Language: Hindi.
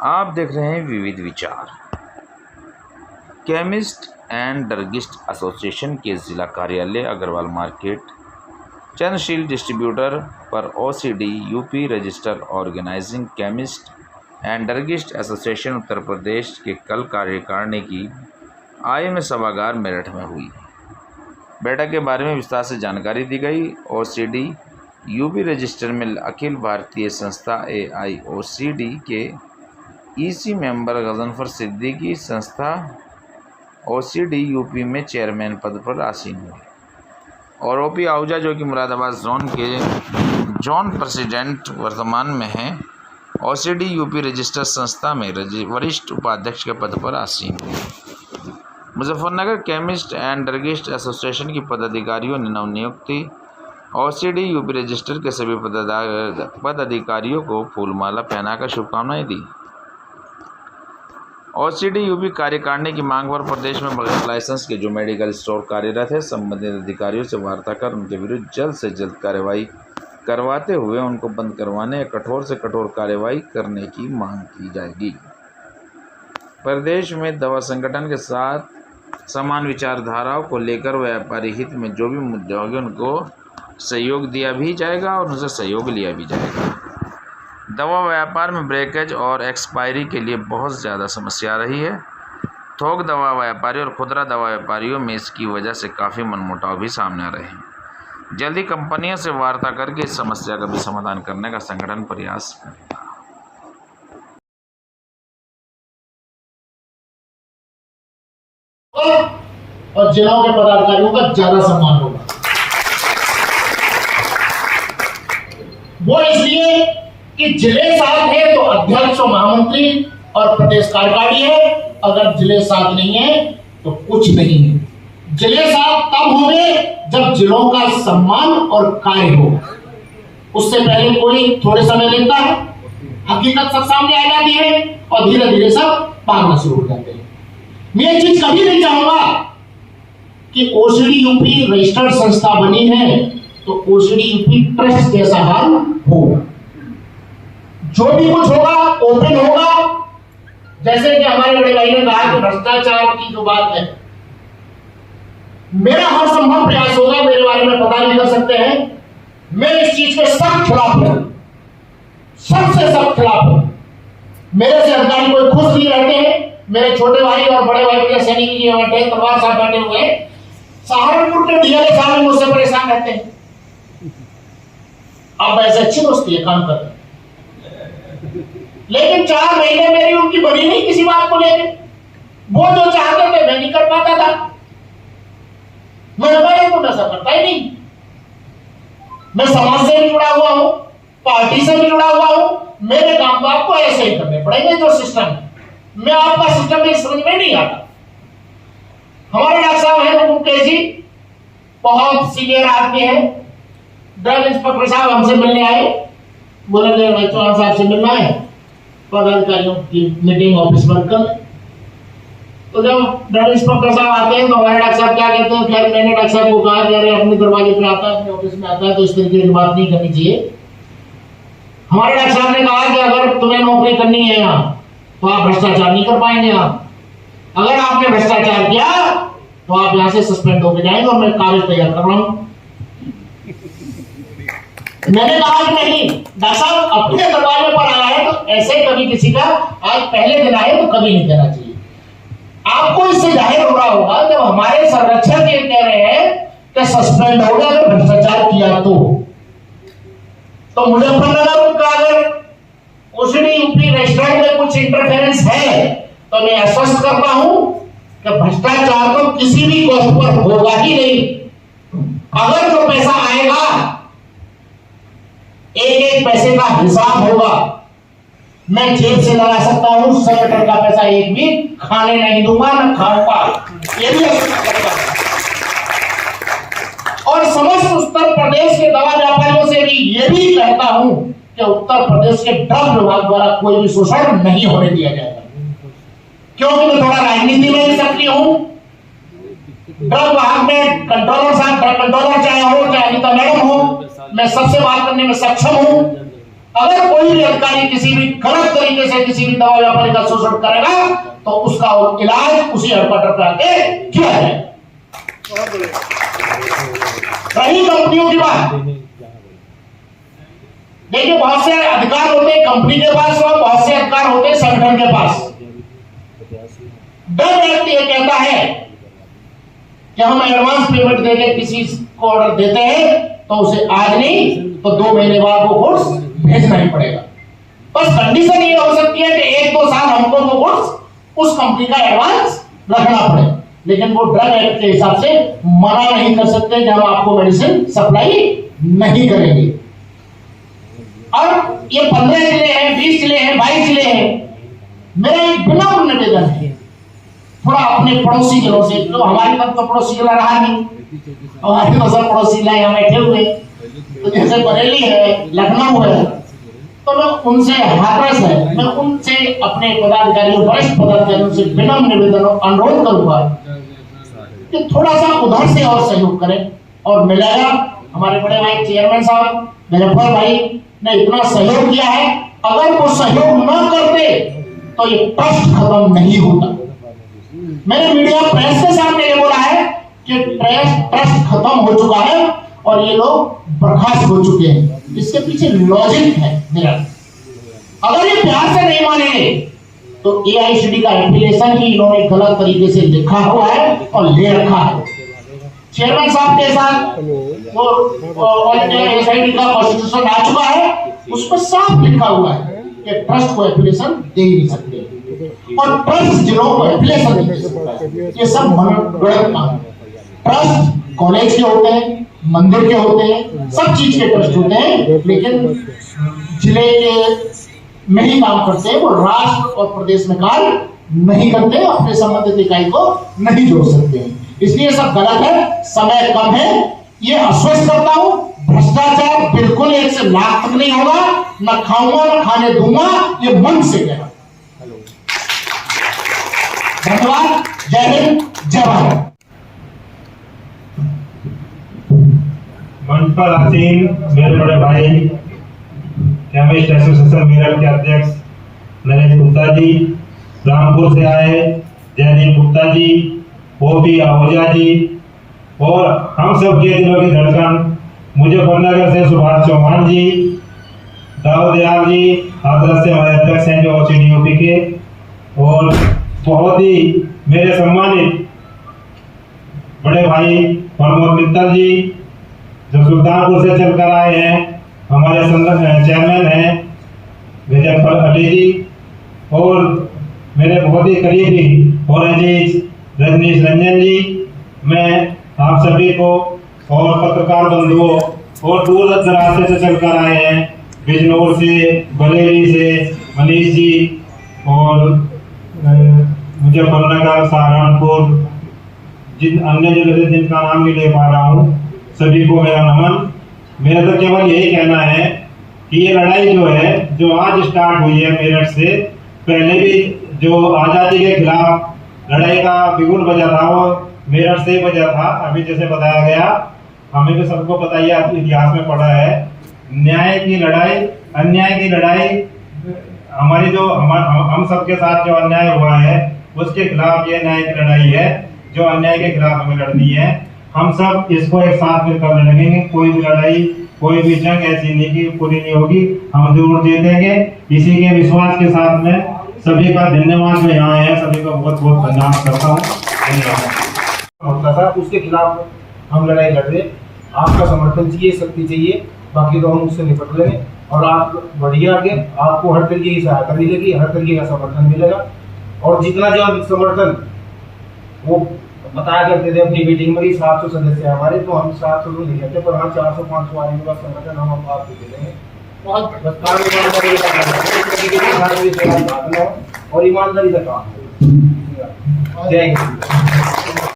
आप देख रहे हैं विविध विचार। केमिस्ट एंड ड्रगिस्ट एसोसिएशन के ज़िला कार्यालय अग्रवाल मार्केट चंद्रशील डिस्ट्रीब्यूटर पर OCD UP register organising chemist and druggist association Uttar Pradesh के कल कार्यकारिणी की आईएम सभागार मेरठ में हुई। बैठक के बारे में विस्तार से जानकारी दी गई। ओसीडी यूपी रजिस्टर में अखिल भारतीय संस्था AIOCD के ईसी मेंबर गजनफर सिद्दीकी संस्था OCD यूपी में चेयरमैन पद पर आसीन हुए और OP आहूजा जो कि मुरादाबाद जोन के जोन प्रेसिडेंट वर्तमान में हैं, OCD यूपी रजिस्टर संस्था में वरिष्ठ उपाध्यक्ष के पद पर आसीन हुए। Muzaffarnagar chemist and druggist association की पदाधिकारियों ने नवनियुक्ति OCD यूपी रजिस्टर के सभी पदाधिकारियों को फूलमाला पहनाकर शुभकामनाएं दी। OCD यूपी कार्यकारिणी की मांग पर प्रदेश में बगैर लाइसेंस के जो मेडिकल स्टोर कार्यरत है, संबंधित अधिकारियों से वार्ता कर उनके विरुद्ध जल्द से जल्द कार्रवाई करवाते हुए उनको बंद करवाने या कठोर से कठोर कार्रवाई करने की मांग की जाएगी। प्रदेश में दवा संगठन के साथ समान विचारधाराओं को लेकर व्यापारी हित में जो भी मुद्दे होंगे उनको सहयोग दिया भी जाएगा और उनसे सहयोग लिया भी जाएगा। दवा व्यापार में ब्रेकेज और एक्सपायरी के लिए बहुत ज़्यादा समस्या रही है। थोक दवा व्यापारी और खुदरा दवा व्यापारियों में इसकी वजह से काफ़ी मनमुटाव भी सामने आ रहे हैं। जल्दी कंपनियों से वार्ता करके इस समस्या का भी समाधान करने का संगठन प्रयास करेगा। और जिलों के पदाधिकारियों का ज्यादा सम्मान होगा। वो इसलिए कि जिले साथ है तो अध्यक्ष और महामंत्री और प्रदेश कार्यकारिणी है, अगर जिले साथ नहीं है तो कुछ नहीं है। जिले साथ तब होंगे जब जिलों का सम्मान और कार्य हो। उससे पहले कोई थोड़े समय लेता है, हकीकत सब सामने आ जाती है और धीरे धीरे सब भागना शुरू हो जाते हैं। मैं ये चीज कभी नहीं चाहूंगा कि OCD यूपी रजिस्टर्ड संस्था बनी है तो OCD यूपी ट्रस्ट जैसा हाल हो। जो भी कुछ होगा ओपन होगा। जैसे कि हमारे बड़े भाई ने कहा कि भ्रष्टाचार की जो बात है, मेरा हर संभव प्रयास होगा, मेरे बारे में पता नहीं कर सकते हैं, मैं इस चीज के सख्त खिलाफ हूं, सबसे सख्त खिलाफ हूं। मेरे से अधिकारी कोई खुश नहीं रहते हैं। मेरे छोटे भाई और बड़े भाई के सैनिक जी बैठे, तलवार साहब बैठे हुए सहारनपुर के DLA साहब मुझसे परेशान रहते हैं। अब ऐसे अच्छी दोस्ती है, काम करते हैं, लेकिन 4 महीने मेरी उनकी बनी नहीं किसी बात को लेकर। वो जो चाहते थे मैं नहीं कर पाता था। मैं तो ऐसा करता ही नहीं। मैं समाज से भी जुड़ा हुआ हूं, पार्टी से भी जुड़ा हुआ हूं। मेरे काम को आपको ऐसे ही करने पड़ेंगे जो सिस्टम है। मैं आपका सिस्टम में समझ में नहीं आता। हमारे डॉक्टर साहब हैं मुकेश जी, बहुत सीनियर आदमी है। ड्रग इंस्पेक्टर साहब हमसे मिलने आए, बोले भाई चौहान साहब से मिलना है, पदाधिकारियों की मीटिंग ऑफिस में कर। तो जब ड्रग इंस्पेक्टर साहब आते हैं तो हमारे डॉक्टर साहब क्या कहते हैं, खैर मैंने डॉक्टर साहब को कहा कि अरे अपने दरवाजे पे आता है, अपने ऑफिस में आता है, तो इस तरीके की बात नहीं करनी चाहिए। हमारे डॉक्टर साहब ने कहा कि अगर तुम्हें नौकरी करनी है यहाँ तो आप भ्रष्टाचार नहीं कर पाएंगे। यहाँ अगर आपने भ्रष्टाचार किया तो आप यहाँ से सस्पेंड होकर जाएंगे और मैं कागज तैयार कर रहा हूँ। मैंने कहा कि नहीं डॉक्टर साहब, अपने दरवाजे पर आया है तो ऐसे कभी किसी का आज पहले दिन आए तो कभी नहीं देना चाहिए। आपको इससे जाहिर हो रहा होगा जब हमारे संरक्षक ये कह रहे हैं कि सस्पेंड होगा अगर भ्रष्टाचार किया तो मुजफ्फरनगर का अगर OCD यूपी रजिस्टर्ड में कुछ इंटरफेरेंस है तो मैं आश्वस्त करता हूं कि भ्रष्टाचार तो किसी भी कोर्ट पर होगा ही नहीं। अगर जो पैसा आएगा एक एक पैसे का हिसाब होगा। मैं जेब से लगा सकता हूं, संगठन का पैसा एक भी खाने नहीं दूंगा, न खाऊंगा। ये भी और समस्त उत्तर प्रदेश के दवा व्यापारियों से भी ये भी कहता हूं कि उत्तर प्रदेश के ड्रग विभाग द्वारा कोई भी शोषण नहीं होने दिया जाएगा, क्योंकि मैं थोड़ा राजनीति में भी सक्रिय हूं। ड्रग विभाग में कंट्रोलर साहब, ड्रग कंट्रोलर चाहे हो, चाहे अनिता मैडम हो, मैं सबसे बात करने में सक्षम हूं। अगर कोई भी अधिकारी किसी भी गलत तरीके से किसी भी दवा व्यापारी का शोषण करेगा तो उसका इलाज उसी हेडक्वार्टर पे आके किया जाए। रही कंपनियों की बात, देखिए बहुत से अधिकार होते हैं कंपनी के पास और बहुत से अधिकार होते हैं संगठन के पास। ड्रग एक्ट ये कहता है कि हम एडवांस पेमेंट देके किसी को ऑर्डर देते हैं तो उसे आज नहीं तो 2 महीने बाद वो गुड्स भेजना ही पड़ेगा। बस कंडीशन ये हो सकती है कि 1-2 साल हमको वो गुड्स उस कंपनी का एडवांस रखना पड़े, लेकिन वो ड्रग एक्ट के हिसाब से मना नहीं कर सकते कि हम आपको मेडिसिन सप्लाई नहीं करेंगे। और ये 15 जिले हैं, 20 जिले हैं, 22 जिले हैं। मेरा एक विनम्र निवेदन है, थोड़ा अपने पड़ोसी जिलों से, तो हमारे पास तो पड़ोसी जिला रहा नहीं, हमारे तो सब पड़ोसी जिला यहाँ बैठे हुए, तो जैसे बरेली है, लखनऊ है, तो मैं उनसे हाथरस है, मैं उनसे अपने पदाधिकारियों, वरिष्ठ पदाधिकारियों से विनम्र निवेदन और अनुरोध करूंगा कि थोड़ा सा उधर से और सहयोग करें। और मिलेगा हमारे बड़े भाई चेयरमैन साहब मुजफ्फर भाई ने इतना सहयोग किया है, अगर वो सहयोग न करते तो ये ट्रस्ट खत्म नहीं होता। मैंने मीडिया प्रेस के सामने ये बोला है कि ट्रस्ट खत्म हो चुका है और ये लोग बर्खास्त हो चुके हैं। इसके पीछे लॉजिक है मेरा। अगर ये प्यार से नहीं मानेंगे तो एआईसीडी का एप्लीकेशन ही इन्होंने गलत तरीके से लिखा हुआ है और ले रखा है। चेयरमैन साहब के साथ वो एआईसीडी का कॉन्स्टिट्यूशन आ चुका है, उसमें साफ लिखा हुआ है कि ट्रस्ट को एप्लीकेशन दे ही नहीं सकते और ट्रस्ट जिलों को एप्लीकेशन नहीं दे सकता। ये सब मनगढ़ंत काम है। ट्रस्ट कॉलेज के होते हैं, मंदिर के होते हैं, सब चीज के ट्रस्ट होते हैं, लेकिन जिले के में ही काम करते हैं। वो राष्ट्र और प्रदेश में कार्य नहीं करते, अपने संबंधित इकाई को नहीं जोड़ सकते हैं। इसलिए सब गलत है, समय कम है। ये आश्वस्त करता हूं, भ्रष्टाचार बिल्कुल 1 से लाख तक नहीं होगा, न खाऊंगा न खाने दूंगा, ये मन से कह रहा। धन्यवाद। जय हिंद, जय भारत। मंच पर आसीन मेरे बड़े भाई केमिस्ट एसोसिएशन मेरठ के अध्यक्ष नरेश गुप्ता जी, रामपुर से आए जयदीप गुप्ता जी, ओपी आहूजा जी और हम सब के दिलों की धड़कन मुजफ्फरनगर से सुभाष चौहान जी, दाऊद दयाल जी हाथरस से हमारे अध्यक्ष हैं जो ओसीडी यूपी के, और बहुत ही मेरे सम्मानित बड़े भाई प्रमोद मित्तल जी जो सुल्तानपुर से चलकर आए हैं, हमारे चेयरमैन हैं विजय अली जी, और मेरे बहुत ही करीबी और अजीज रजनीश रंजन जी। मैं आप सभी को और पत्रकार बंधुओं और दूर दराज से चलकर आए हैं, बिजनौर से, बरेली से मनीष जी, और मुजफ्फरनगर, सहारनपुर, जिन अन्य जगह से जिनका नाम नहीं ले पा रहा हूँ, सभी को मेरा नमन। मेरा तो केवल यही कहना है कि ये लड़ाई जो है, जो आज स्टार्ट हुई है मेरठ से, पहले भी जो आज़ादी के खिलाफ लड़ाई का बिगुल बजा था वो मेरठ से ही बजा था। अभी जैसे बताया गया, हमें भी सबको पता ही इतिहास में पढ़ा है, न्याय की लड़ाई, अन्याय की लड़ाई, हमारी जो हम सबके साथ जो अन्याय हुआ है उसके खिलाफ ये न्याय की लड़ाई है, जो अन्याय के खिलाफ हमें लड़नी है। हम सब इसको एक साथ मिलकर लड़ेंगे। कोई भी लड़ाई, कोई भी जंग ऐसी नहीं कि पूरी नहीं होगी, हम जरूर जीतेंगे। इसी के विश्वास के साथ में सभी का धन्यवाद। जो यहाँ है सभी का बहुत बहुत धन्यवाद करता हूँ। होता था उसके खिलाफ हम लड़ाई लड़ रहे। आपका समर्थन चाहिए, शक्ति चाहिए, बाकी तो हम उससे निपट लेंगे। और आप बढ़िए आगे, आपको हर तरीके की सहायता मिलेगी, हर तरीके का समर्थन मिलेगा। और जितना जो समर्थन वो बताया करते थे अपनी मीटिंग में, 700 सदस्य है हमारे, तो हम 700 लोग नहीं कहते, पर हाँ 400-500 आने का समर्थन हम आपको दे देंगे। बस काम ईमानदारी का और ईमानदारी का काम। जय हिंद।